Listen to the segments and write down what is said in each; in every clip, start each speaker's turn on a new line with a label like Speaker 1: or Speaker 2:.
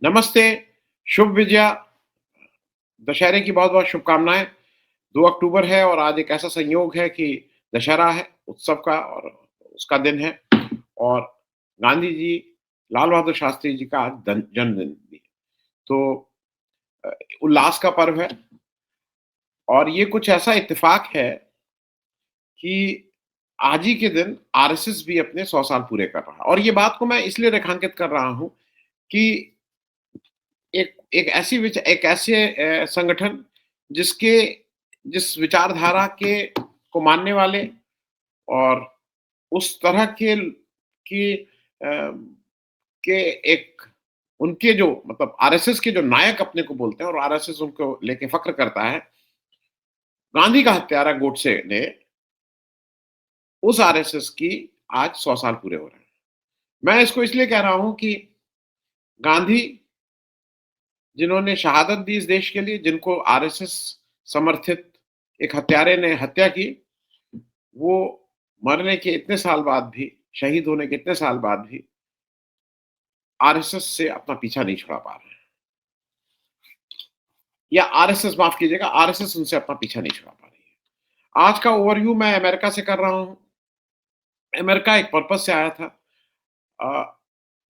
Speaker 1: नमस्ते, शुभ विजया, दशहरे की बहुत-बहुत शुभकामनाएँ। 2 अक्टूबर है और आज एक ऐसा संयोग है कि दशहरा है, उत्सव का और उसका दिन है और गांधी जी, लाल बहादुर शास्त्री जी का आज जन्मदिन भी है। तो अ, उल्लास का पर्व है और ये कुछ ऐसा इत्तेफ़ाक है कि आज ही के दिन आरएसएस भी अपने 100 साल पूरे कर रहा है और ये बात को मैं इसलिए रेखांकित कर रहा हूँ कि एक एक ऐसे संगठन जिसके जिस विचारधारा को मानने वाले और उस तरह की के एक उनके जो मतलब आरएसएस के जो नायक अपने को बोलते हैं और आरएसएस उनको लेके फ़ख्र करता है, गांधी का हत्यारा गोडसे ने उस आरएसएस की आज 100 साल पूरे हो रहे हैं। मैं इसको इसलिए कह रहा हूँ कि गांधी जिन्होंने शहादत दी इस देश के लिए, जिनको आरएसएस समर्थित एक हत्यारे ने हत्या की, वो मरने के इतने साल बाद भी, शहीद होने के इतने साल बाद भी आरएसएस से अपना पीछा नहीं छुड़ा पा रहे हैं। या आरएसएस माफ़ कीजिएगा, आरएसएस उनसे अपना पीछा नहीं छुड़ा पा रही है। आज का ओवरव्यू मैं अमेरिका से कर रहा हूँ। अमेरिका एक पर्पज़ से आया था। अ,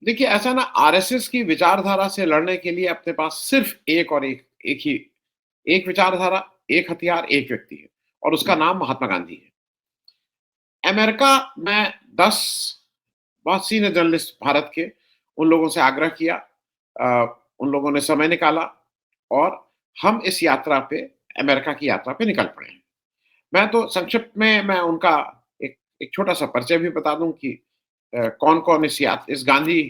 Speaker 1: देखिए ऐसा ना आरएसएस की विचारधारा से लड़ने के लिए अपने पास सिर्फ़ एक और एक ही एक विचारधारा, एक हथियार, एक व्यक्ति है और उसका नाम महात्मा गांधी है। अमेरिका में 10 बहुत सीनियर जर्नलिस्ट भारत के, उन लोगों से आग्रह किया। उन लोगों ने समय निकाला और हम इस यात्रा पे अमेरिका की यात्रा पे निकल पड़े हैं। मैं तो संक्षिप्त में मैं उनका एक एक छोटा-सा परिचय भी बता दूँ कि कौन-कौन इस गांधी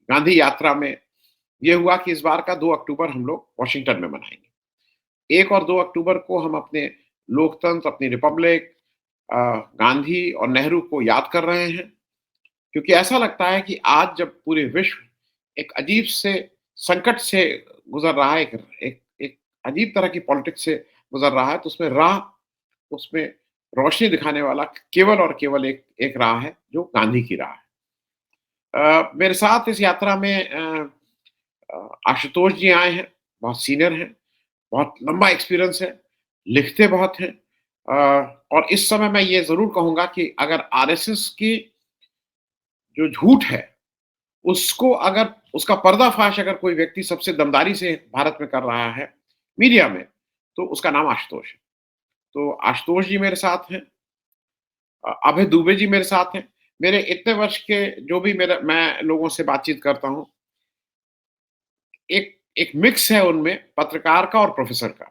Speaker 1: गांधी यात्रा में ये हुआ कि इस बार का 2 अक्टूबर हम लोग वाशिंगटन में मनाएँगे। 1 और 2 अक्टूबर को हम अपने लोकतंत्र, अपनी रिपब्लिक अ, गांधी और नेहरू को याद कर रहे हैं, क्योंकि ऐसा लगता है कि आज जब पूरे विश्व एक अजीब से संकट से गुज़र रहा है, एक एक एक अजीब तरह की पॉलिटिक्स से गुज़र रहा है, तो उसमें रोशनी दिखाने वाला केवल और केवल एक एक राह है, जो गांधी की राह है। मेरे साथ इस यात्रा में आशुतोष जी आए हैं, बहुत सीनियर हैं, बहुत लंबा एक्सपीरियंस है, लिखते बहुत हैं। और इस समय मैं ये ज़रूर कहूँगा कि अगर आरएसएस की जो झूठ है, उसको अगर उसका पर्दाफ़ाश अगर कोई व्यक्ति सबसे दमदारी से भारत में कर रहा है, मीडिया में, तो उसका नाम आशुतोष है। तो आशुतोष जी मेरे साथ हैं, अभय दुबे जी मेरे साथ हैं। मेरे इतने वर्ष के जो भी मेरा मैं लोगों से बातचीत करता हूँ, एक एक मिक्स है उनमें पत्रकार का और प्रोफ़ेसर का।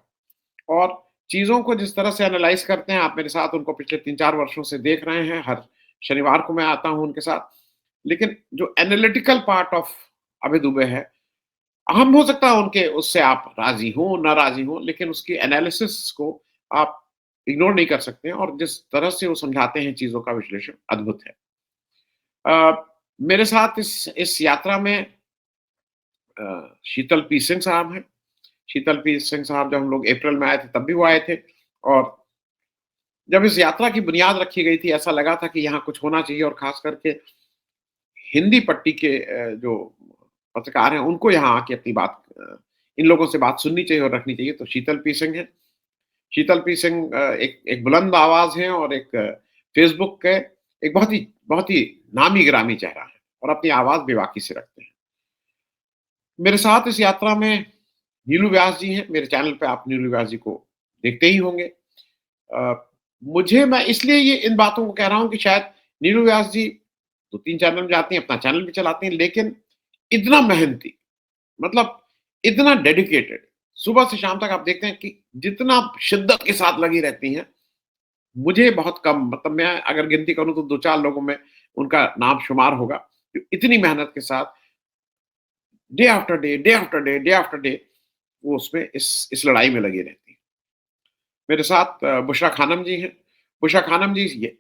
Speaker 1: और चीज़ों को जिस तरह से एनालाइज़ करते हैं, आप मेरे साथ उनको पिछले 3-4 वर्षों से देख रहे हैं, हर शनिवार को मैं आता हूँ उनके साथ। लेकिन जो एनालिटिकल पार्ट ऑफ अभय दुबे है, हम हो सकता है उनके उससे आप राज़ी हों, नाराज़ी हों, लेकिन उसकी एनालिसिस को आप इग्नोर नहीं कर सकते हैं और जिस तरह से वो समझाते हैं चीज़ों का विश्लेषण अद्भुत है। मेरे साथ इस यात्रा में शीतल पी सिंह साहब हैं। शीतल पी सिंह साहब जब हम लोग अप्रैल में आए थे तब भी वो आए थे और जब इस यात्रा की बुनियाद रखी गई थी ऐसा लगा था कि यहाँ कुछ होना चाहिए और ख़ास करके हिंदी पट्टी के जो पत्रकार हैं उनको यहाँ आके अपनी बात इन लोगों से बात सुननी चाहिए और रखनी चाहिए, तो शीतल पी सिंह हैं। शीतल पी सिंह एक एक बुलंद आवाज़ हैं और एक फ़ेसबुक के एक बहुत ही नामी-गिरामी चेहरा है और अपनी आवाज़ बेबाकी से रखते हैं। मेरे साथ इस यात्रा में नीलू व्यास जी हैं, मेरे चैनल पे आप नीलू व्यास जी को देखते ही होंगे। मुझे मैं इसलिए ये इन बातों को कह रहा हूँ कि शायद नीलू व्यास जी 2-3 चैनल में जाती हैं, अपना चैनल भी चलाती हैं, लेकिन इतना मेहनती, मतलब इतना डेडिकेटेड, सुबह से शाम तक आप देखते हैं कि जितना शिद्दत के साथ लगी रहती हैं, मुझे बहुत कम मतलब मैं अगर गिनती करूँ तो 2-4 लोगों में उनका नाम शुमार होगा, जो इतनी मेहनत के साथ day after day, day after day, day after day वो उसमें इस लड़ाई में लगी रहती हैं। मेरे साथ बुशरा खानम जी हैं। बुशरा खानम जी ये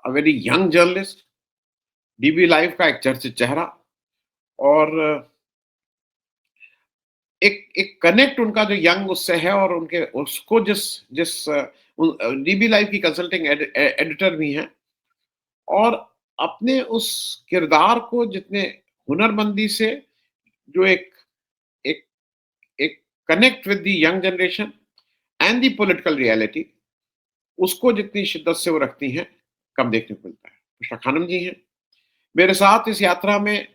Speaker 1: very young journalist, dB live का एक चर्चित चेहरा और एक एक कनेक्ट उनका जो यंग उससे है और उनके उसको जिस जिस डीबी लाइव की कंसल्टिंग एडिटर भी हैं और अपने उस किरदार को जितने हुनरमंदी से जो एक connect with the young generation and the political reality, उसको जितनी शिद्दत से वो रखती हैं, कम देखने को मिलता है। पुष्पा खानम जी हैं मेरे साथ इस यात्रा में,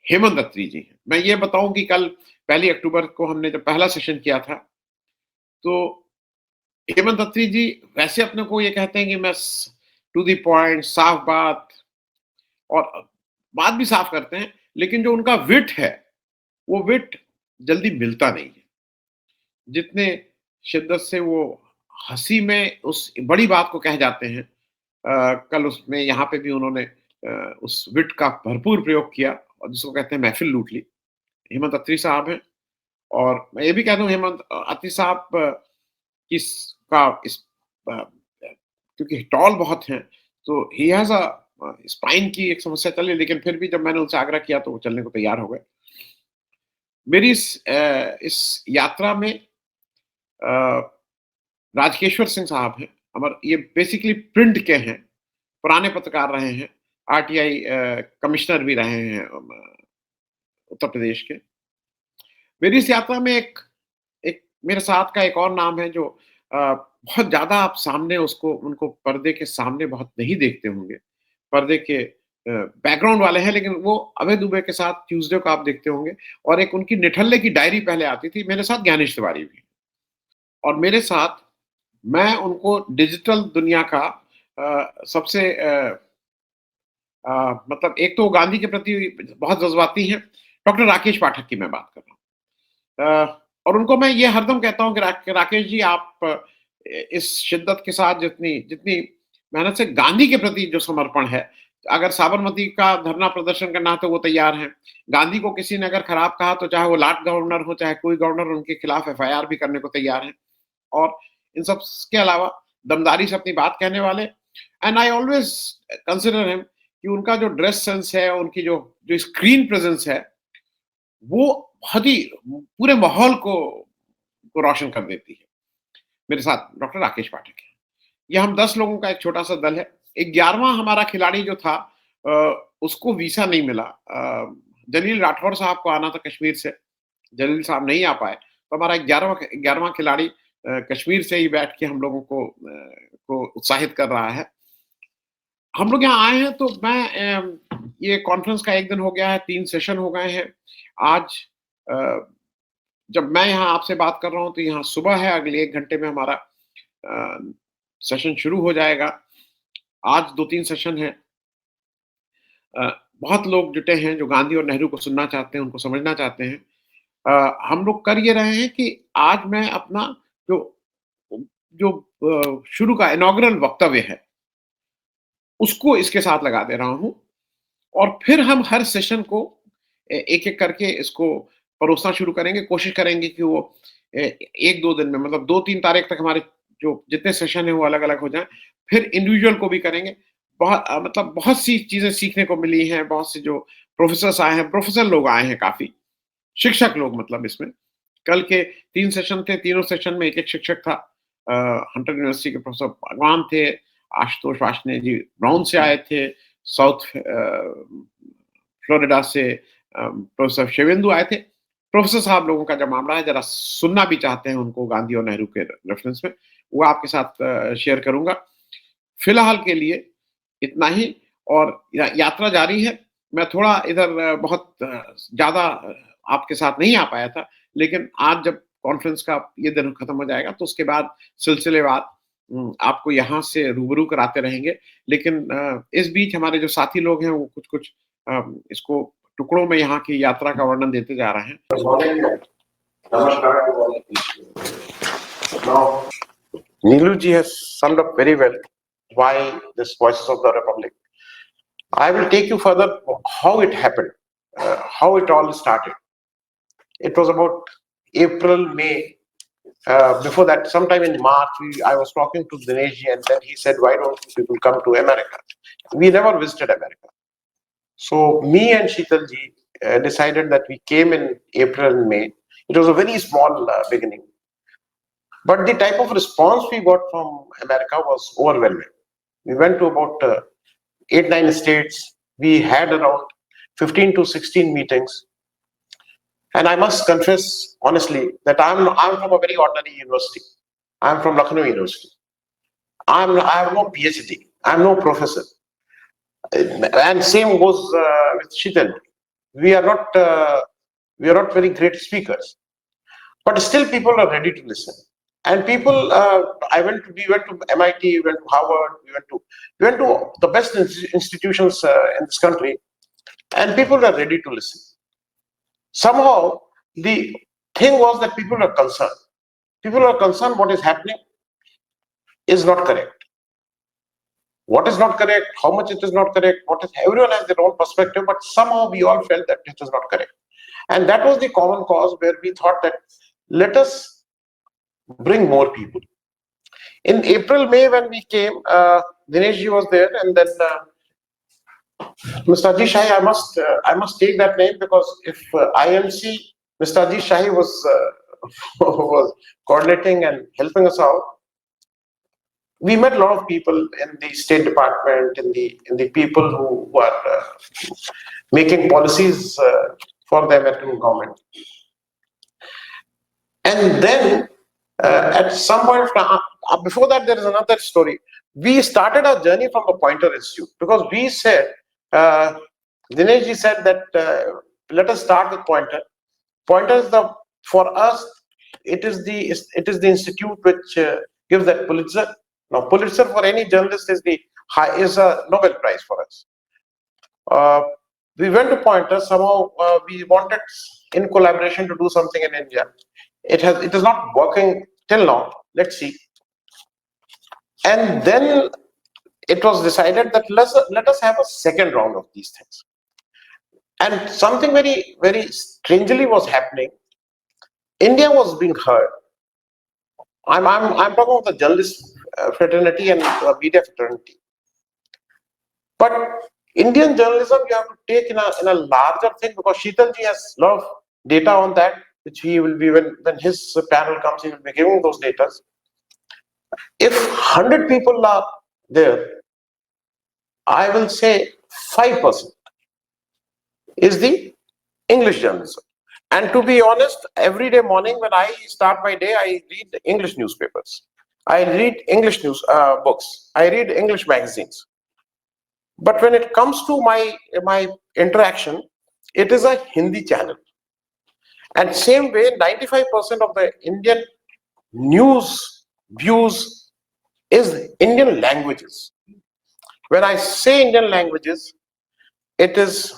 Speaker 1: हेमंत अत्री जी हैं। मैं ये बताऊं कि कल 1 अक्टूबर को हमने जब पहला सेशन किया था, तो हेमंत अत्री जी वैसे अपने को ये कहते हैं कि मैं टू द पॉइंट, साफ बात, और बात भी साफ करते हैं, लेकिन जो उनका विट है, वो विट जल्दी मिलता नहीं है। जितने शिद्दत से वो हंसी में उस बड़ी बात को कह जाते हैं, कल उसमें यहाँ पे भी उन्होंने उस विट का भरपूर प्रयोग किया, और जिसको कहते हैं महफिल लूट ली। हेमंत अत्री साहब हैं, और मैं ये भी कह दूं हेमंत अत्री साहब क्योंकि टॉल बहुत हैं, तो ही हैज अ स्पाइन की एक समस्या चली, लेकिन फिर भी जब मैंने उनसे आग्रह किया तो वो चलने को तैयार हो गए। मेरी इस यात्रा में राजकेश्वर सिंह साहब हैं, ये बेसिकली प्रिंट के हैं, पुराने पत्रकार रहे हैं, आरटीआई कमिश्नर भी रहे हैं उत्तर प्रदेश के। मेरी इस यात्रा में एक एक मेरे साथ का एक और नाम है जो बहुत ज़्यादा आप सामने उनको पर्दे के सामने बहुत नहीं देखते होंगे। पर्दे के बैकग्राउंड वाले हैं, लेकिन वो अभय दुबे के साथ ट्यूज़डे को आप देखते होंगे, और एक उनकी निठल्ले की डायरी पहले आती थी, मेरे साथ ज्ञानेश तिवारी भी। और मेरे साथ मैं उनको डिजिटल दुनिया का सबसे मतलब एक तो गांधी के प्रति बहुत जज़्बाती हैं, डॉक्टर राकेश पाठक की मैं बात कर रहा हूँ। और उनको मैं ये हरदम कहता हूँ कि राकेश जी, आप इस शिद्दत के साथ जितनी जितनी मेहनत से गांधी के प्रति जो समर्पण है, अगर साबरमती का धरना प्रदर्शन करना है तो वो तैयार हैं। गांधी को किसी ने अगर खराब कहा तो चाहे वो लाट गवर्नर हो, चाहे कोई गवर्नर, उनके खिलाफ एफआईआर भी करने को तैयार हैं। और इन सब के अलावा दमदारी से अपनी बात कहने वाले, and I always consider him कि उनका जो ड्रेस सेंस है, उनकी जो जो स्क्रीन प्रेजेंस है, वो बहुत ही पूरे माहौल को रोशन कर देती है। मेरे साथ डॉक्टर राकेश पाठक है। ये हम 10 लोगों का एक छोटा सा दल है। 11वां हमारा खिलाड़ी जो था, उसको वीसा नहीं मिला। जलील राठौर साहब को आना था कश्मीर से, जलील साहब नहीं आ पाए, तो हमारा 11वां खिलाड़ी कश्मीर से ही बैठ के हम लोगों को उत्साहित कर रहा है। हम लोग यहाँ आए हैं तो मैं ये कॉन्फ्रेंस का 1 दिन हो गया है, 3 सेशन हो गए हैं। आज जब मैं यहाँ आपसे बात कर रहा हूँ तो यहाँ सुबह है, अगले 1 घंटे में हमारा सेशन शुरू हो जाएगा। आज 2-3 सेशन है। बहुत लोग जुटे हैं जो गांधी और नेहरू को सुनना चाहते हैं, उनको समझना चाहते हैं। हम लोग कर ये रहे हैं कि आज मैं अपना जो जो शुरू का इनॉग्रल वक्तव्य है, उसको इसके साथ लगा दे रहा हूँ, और फिर हम हर सेशन को एक-एक करके इसको परोसना शुरू करेंगे। कोशिश करेंगे कि वो 1-2 दिन में, मतलब 2-3 तारीख तक हमारे जो जितने सेशन हैं वो अलग-अलग हो जाएँ। फिर इंडिविजुअल को भी करेंगे। मतलब बहुत सी चीज़ें सीखने को मिली हैं, बहुत से जो प्रोफ़ेसर्स आए हैं, प्रोफ़ेसर लोग आए हैं काफ़ी, शिक्षक लोग मतलब इसमें। कल के 3 सेशन थे, तीनों सेशन में एक-एक शिक्षक था। हंटर यूनिवर्सिटी के प्रोफ़ेसर भगवान थे, आशुतोष वार्ष्णेय जी ब्राउन से आए थे, साउथ फ्लोरिडा से प्रोफ़ेसर शिवेंदु आए थे। प्रोफ़ेसर साहब लोगों का जब मामला है, ज़रा सुनना भी चाहते हैं उनको गांधी और नेहरू के रेफ़रेंस में, वो आपके साथ शेयर करूँगा। फिलहाल के लिए इतना ही, और यात्रा जारी है। मैं थोड़ा इधर बहुत ज़्यादा आपके साथ नहीं आ पाया था, लेकिन आज जब कॉन्फ्रेंस का ये दिन खत्म हो जाएगा तो उसके बाद सिलसिलेवार आपको यहाँ से रूबरू कराते रहेंगे। लेकिन इस बीच हमारे जो साथी लोग हैं वो कुछ-कुछ इसको टुकड़ों में यहाँ की यात्रा का वर्णन देते जा रहे हैं। Now, Neelu ji has summed up very well why this Voices of the Republic. I will take you further how it happened, how it all started. It was about April, May. Before that, sometime in March, I was talking to Dinesh ji, and then he said, "Why don't people come to America?" We never visited America. So me and Sheetal ji decided that we came in April and May. It was a very small beginning. But the type of response we got from America was overwhelming. We went to about 8-9 states. We had around 15 to 16 meetings. And I must confess honestly that I'm from a very ordinary university. I'm from Lucknow University. I have no PhD. I'm no professor. And same goes with Sheetal. We are not very great speakers, but still people are ready to listen. And people, we went to MIT, we went to Harvard, we went to the best institutions in this country, and people are ready to listen. Somehow, the thing was that people are concerned. People are concerned what is happening is not correct. What is not correct, how much it is not correct, everyone has their own perspective, but somehow we all felt that it is not correct. And that was the common cause where we thought that let us bring more people. In April, May, when we came, Dineshji was there, and then Mr. Ajit Shahi, I must take that name, because if IMC, Mr. Ajit Shahi was was coordinating and helping us out. We met a lot of people in the State Department, in the people who are making policies for the American government. And then at some point of time, before that, there is another story. We started our journey from the Pointer Institute, because we said, Dineshji said that let us start with Pointer. Pointer is for us, it is the institute which gives that Pulitzer. Now, Pulitzer for any journalist is a Nobel Prize for us. We went to Pointer. Somehow we wanted, in collaboration, to do something in India. It is not working till now. Let's see. And then it was decided that let us have a second round of these things. And something very, very strangely was happening. India was being heard. I'm talking about the journalist fraternity and media fraternity. But Indian journalism, you have to take in a larger thing, because Sheetalji has a lot of data on that, which he will be, when his panel comes, he will be giving those data. If 100 people are there, I will say 5% is the English journalism. And to be honest, every day morning when I start my day, I read English newspapers. I read English news books. I read English magazines. But when it comes to my interaction, it is a Hindi channel. And same way, 95% of the Indian news views is Indian languages. When I say Indian languages, it is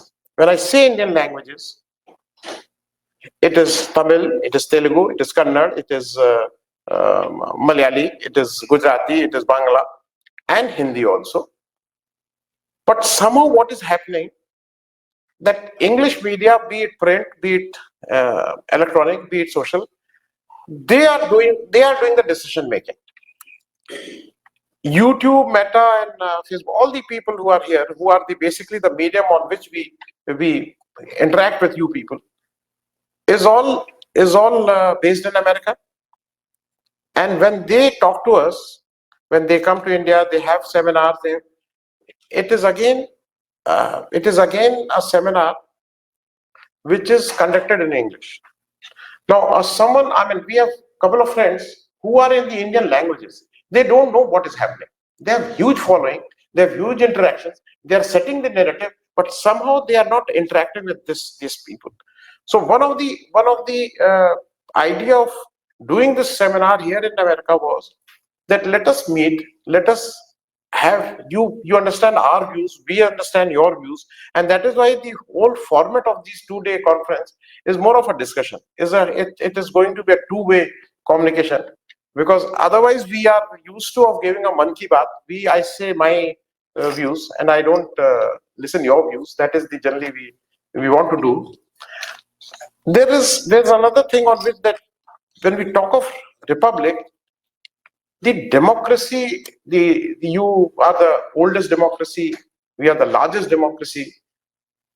Speaker 1: Tamil, it is Telugu, it is Kannada, it is Malayali, it is Gujarati, it is Bangla, and Hindi also. But somehow what is happening, that English media, be it print, be it electronic, be it social, they are doing the decision making. YouTube, Meta, and Facebook, all the people who are here, who are basically the medium on which we interact with you people, is all based in America. And when they talk to us, when they come to India, they have seminars. It is again a seminar which is conducted in English. Now, we have a couple of friends who are in the Indian languages. They don't know what is happening. They have huge following. They have huge interactions. They are setting the narrative, but somehow they are not interacting with these people. So one of the idea of doing this seminar here in America was that let us meet, let us have you understand our views, we understand your views, and that is why the whole format of this 2-day conference is more of a discussion. It is going to be a two-way communication, because otherwise we are used to of giving a man ki baat. I say my views and I don't listen your views. That is the generally we want to do. There's another thing on which, that when we talk of republic, the democracy, you are the oldest democracy, we are the largest democracy,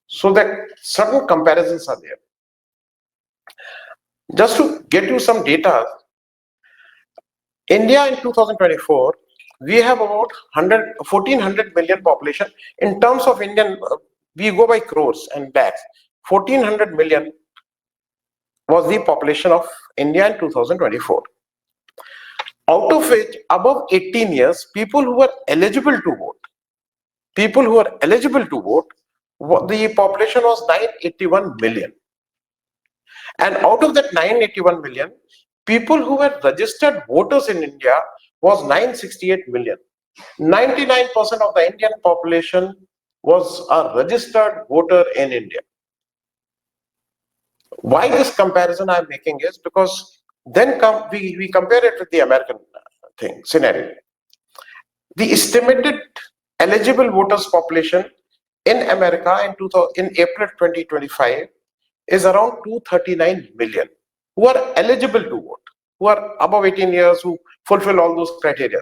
Speaker 1: so that certain comparisons are there. Just to get you some data, India in 2024, we have about 1400 million population. In terms of Indian, we go by crores and lakhs. 1400 million was the population of India in 2024. Out of which, above 18 years, people who were eligible to vote, the population was 981 million. And out of that 981 million, people who were registered voters in India was 968 million. 99% of the Indian population was a registered voter in India. Why this comparison I'm making is because then we compare it with the American scenario. The estimated eligible voters population in America in April 2025 is around 239 million who are eligible to vote, who are above 18 years, who fulfill all those criteria.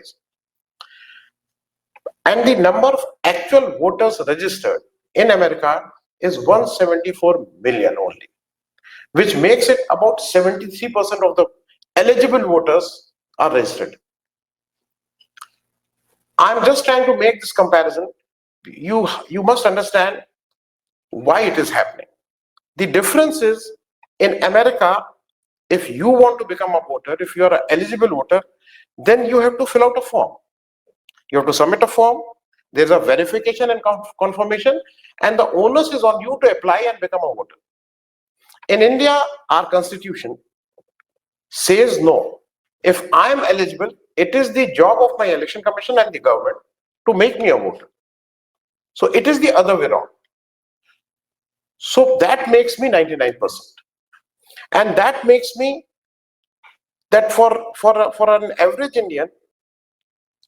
Speaker 1: And the number of actual voters registered in America is 174 million only, which makes it about 73% of the eligible voters are registered. I'm just trying to make this comparison. You must understand why it is happening. The difference is, in America, if you want to become a voter, if you are an eligible voter, then you have to fill out a form. You have to submit a form. There's a verification and confirmation, and the onus is on you to apply and become a voter. In India, our constitution says no. If I am eligible, it is the job of my election commission and the government to make me a voter. So it is the other way around. So that makes me 99%. And that makes me that for an average Indian,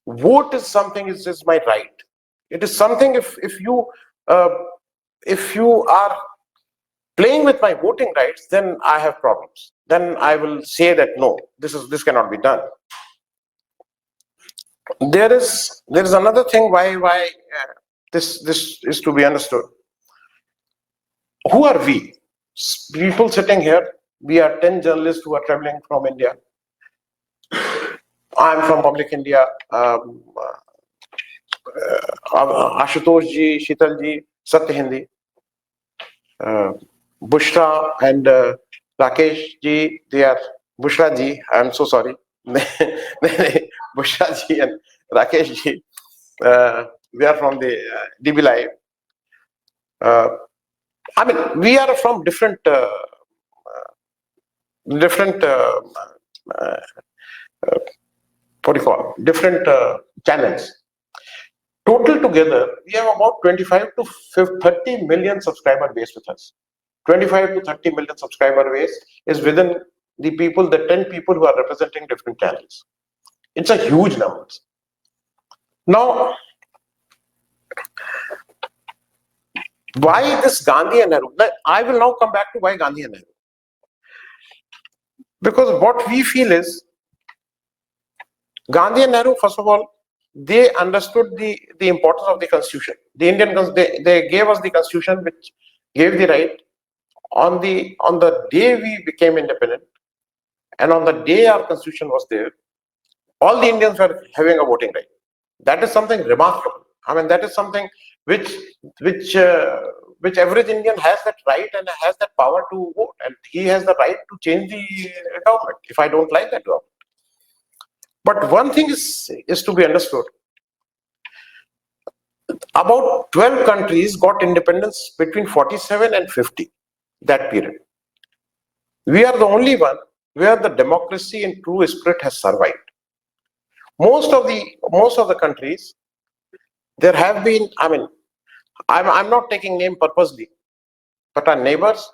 Speaker 1: vote is something, is my right. It is something, if you are playing with my voting rights, then I have problems. Then I will say that no, this cannot be done. There is another thing why this is to be understood. Who are we? People sitting here, we are 10 journalists who are traveling from India. I am from Public India. Ashutosh ji, Sheetal ji, Satya Hindi, Bushra and Rakesh ji, they are Bushra ji, I am so sorry. Bushra ji and Rakesh ji, we are from the DB Live. I mean, we are from different different channels. Total together, we have about 25 to 30 million subscriber base with us. 25 to 30 million subscriber base is within the 10 people who are representing different channels. It's a huge number. Now, why this Gandhi and Nehru? I will now come back to why Gandhi and Nehru. Because what we feel is, Gandhi and Nehru, first of all, they understood the importance of the constitution. The they gave us the constitution, which gave the right on the day we became independent, and on the day our constitution was there, all the Indians were having a voting right. That is something remarkable. I mean, that is something which average Indian has that right and has that power to vote, and he has the right to change the government if I don't like that government. But one thing is to be understood. About 12 countries got independence between 47 and 50, that period. We are the only one where the democracy in true spirit has survived. Most of the countries, there have been, I mean, I'm not taking name purposely, but our neighbors,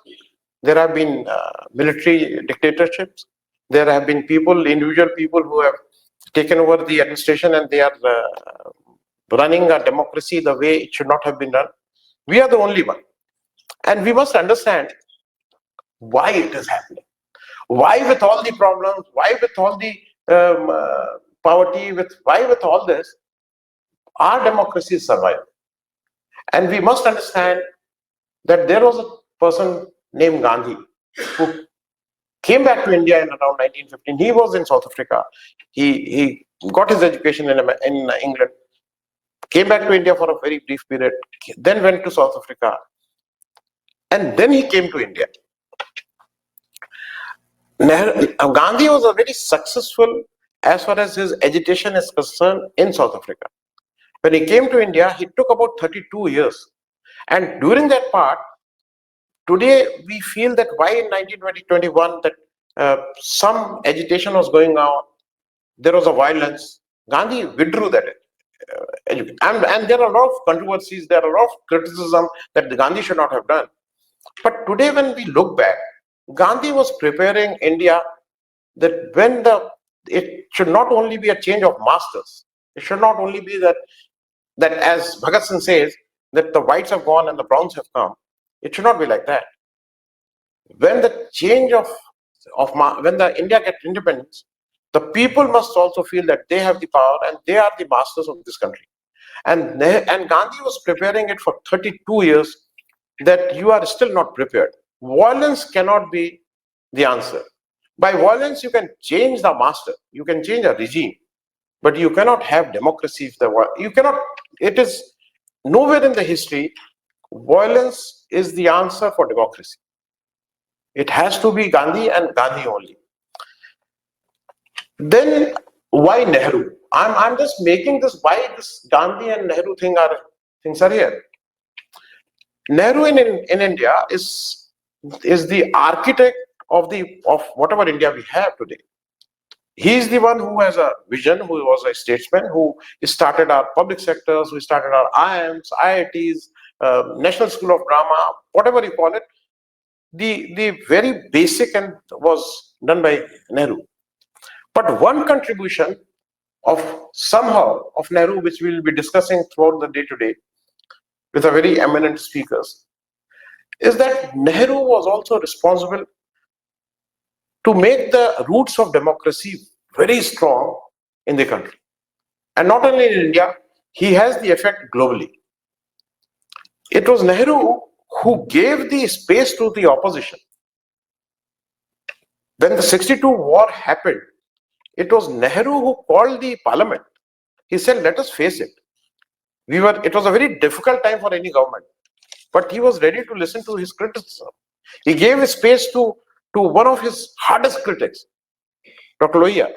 Speaker 1: there have been military dictatorships. There have been individual people who have taken over the administration, and they are running a democracy the way it should not have been done. We are the only one. And we must understand why it is happening. Why, with all the problems, why with all the poverty, why with all this, our democracy is surviving. And we must understand that there was a person named Gandhi who came back to India in around 1915. He was in South Africa. He got his education in England, came back to India for a very brief period, then went to South Africa, and then he came to India. Gandhi was a very successful as far as his agitation is concerned in South Africa. When he came to India, he took about 32 years. And during that part, today we feel that why in 1920-21 that some agitation was going on, there was a violence. Gandhi withdrew that. And there are a lot of controversies, there are a lot of criticism that Gandhi should not have done. But today when we look back, Gandhi was preparing India that when it should not only be a change of masters, it should not only be that as Bhagat Singh says, that the whites have gone and the browns have come. It should not be like that. When the change when the India gets independence, the people must also feel that they have the power and they are the masters of this country. And Gandhi was preparing it for 32 years that you are still not prepared. Violence cannot be the answer. By violence, you can change the master, you can change a regime, but you cannot have democracy if you cannot, it is nowhere in the history, violence is the answer for democracy. It has to be Gandhi and Gandhi only. Then why Nehru? I'm just making this, why this Gandhi and Nehru things are here. Nehru in India is the architect of whatever India we have today. He is the one who has a vision, who was a statesman, who started our public sectors, who started our IIMs, IITs, National School of Drama, whatever you call it. The very basic and was done by Nehru. But one contribution of Nehru, which we will be discussing throughout the day today with a very eminent speakers, is that Nehru was also responsible to make the roots of democracy very strong in the country. And not only in India, he has the effect globally. It was Nehru who gave the space to the opposition. When the 62 war happened, it was Nehru who called the parliament. He said, let us face it. It was a very difficult time for any government, but he was ready to listen to his criticism. He gave space to one of his hardest critics, Dr. Lohiya.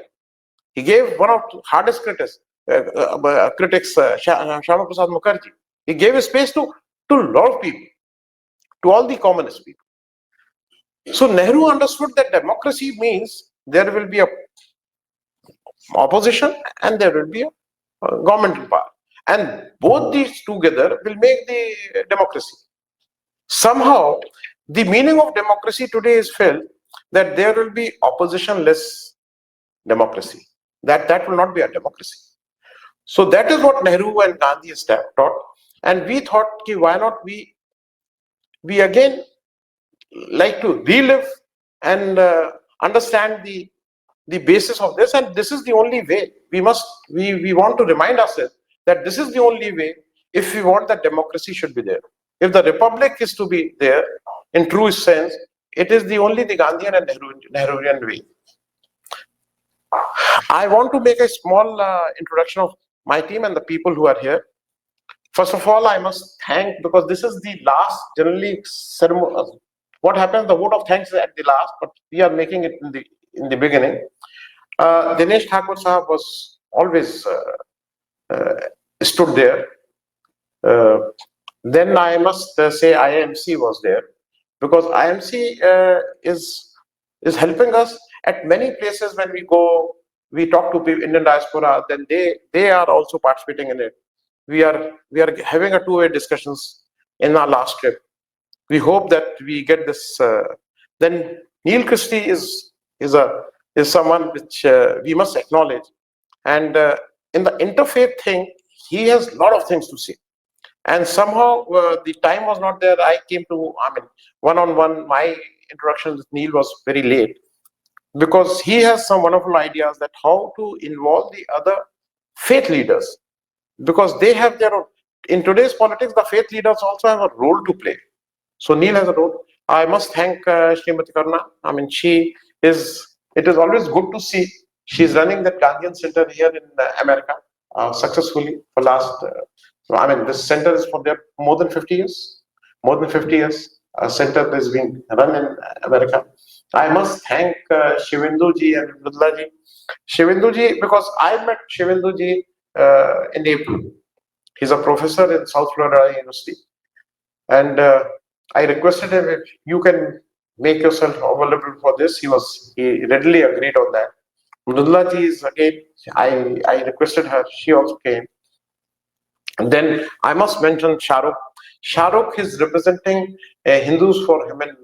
Speaker 1: He gave one of the hardest critics, Shyama Prasad Mukherjee. He gave space to a lot of people, to all the communist people. So Nehru understood that democracy means there will be a opposition and there will be a government in power. And both these together will make the democracy. Somehow, the meaning of democracy today is felt that there will be opposition-less democracy. That will not be a democracy. So that is what Nehru and Gandhi taught. And we thought, why not we again like to relive and understand the basis of this, and this is the only way. We want to remind ourselves that this is the only way if we want that democracy should be there. If the republic is to be there in true sense, it is the Gandhian and Nehruvian way. I want to make a small introduction of my team and the people who are here. First of all, I must thank, because this is the last generally ceremony. What happens, the vote of thanks is at the last, but we are making it in the beginning. Dinesh Thakur Sahab was always stood there. Then I must say IMC was there, because IMC is helping us at many places. When we go, we talk to people, Indian diaspora, then they are also participating in it. We are having a two-way discussions in our last trip. We hope that we get this. Then Neil Christie is someone which we must acknowledge, and in the interfaith thing, he has a lot of things to say. And somehow the time was not there. I came to, one-on-one, my introduction with Neil was very late, because he has some wonderful ideas that how to involve the other faith leaders, because they have their own. In today's politics, the faith leaders also have a role to play. So Neil has a role. I must thank Srimati Karna. It is always good to see. She's running the Gandhian Center here in America successfully for last, this center is for there more than 50 years. More than 50 years. A center is being run in America. I must thank Shivendu ji and Mridula ji. Shivendu ji, because I met Shivendu ji in April. He's a professor in South Florida University, and I requested him if you can make yourself available for this. He readily agreed on that. Mridula ji is again. I requested her. She also came. And then I must mention Shahrukh. Shahrukh is representing Hindus for human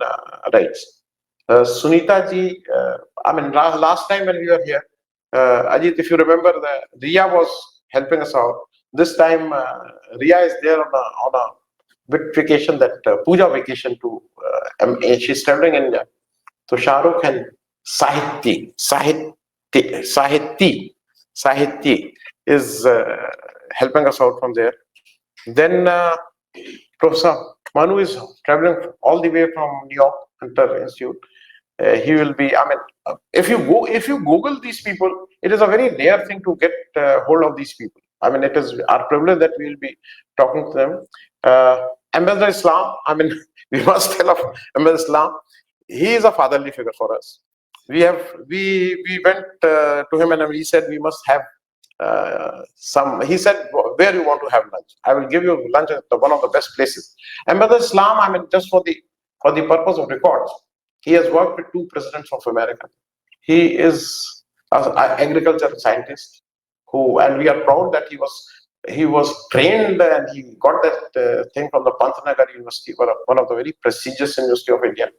Speaker 1: rights. Sunita ji, I mean, last time when we were here, Ajit, if you remember, Riya was helping us out. This time, Riya is there on a big vacation, that puja vacation to, she's traveling in India. So Shahrukh and Sahiti is helping us out from there. Then Professor Manu is traveling all the way from New York Hunter Institute. He will be. I mean, if you Google these people, it is a very rare thing to get hold of these people. I mean, it is our privilege that we will be talking to them. Ambassador Islam. I mean, we must tell of Ambassador Islam. He is a fatherly figure for us. We went to him and he said we must have some. He said, where you want to have lunch? I will give you lunch at one of the best places. Ambassador Islam, I mean, just for the purpose of records, he has worked with 2 presidents of America. He is an agriculture scientist and we are proud that he was trained and he got that thing from the Pantnagar University, one of the very prestigious University of India.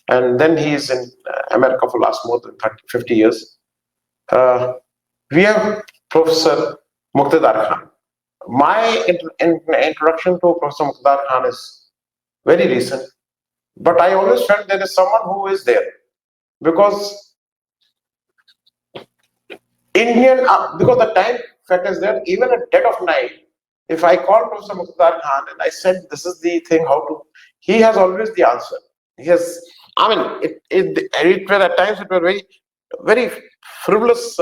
Speaker 1: And then he is in America for last more than 50 years. We have Professor Muqtadar Khan. My introduction to Professor Muqtadar Khan is very recent, but I always felt there is someone who is there, because because the time factor is there. Even at dead of night, if I call Professor Muqtadar Khan and I said this is the thing, he has always the answer. He has. I mean, it were at times it were very, very frivolous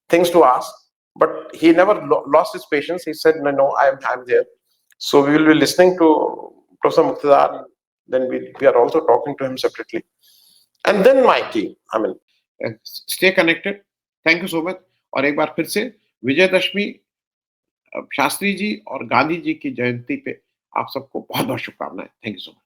Speaker 1: things to ask, but he never lost his patience. He said, no, I'm there. So we will be listening to Professor Muqtadar. Then we are also talking to him separately. And then my team. I mean, stay connected. Thank you so much. और एक बार फिर से विजयदशमी शास्त्री जी और गांधी जी की जयंती पे आप सबको बहुत बहुत शुभकामनाएं. Thank you so much.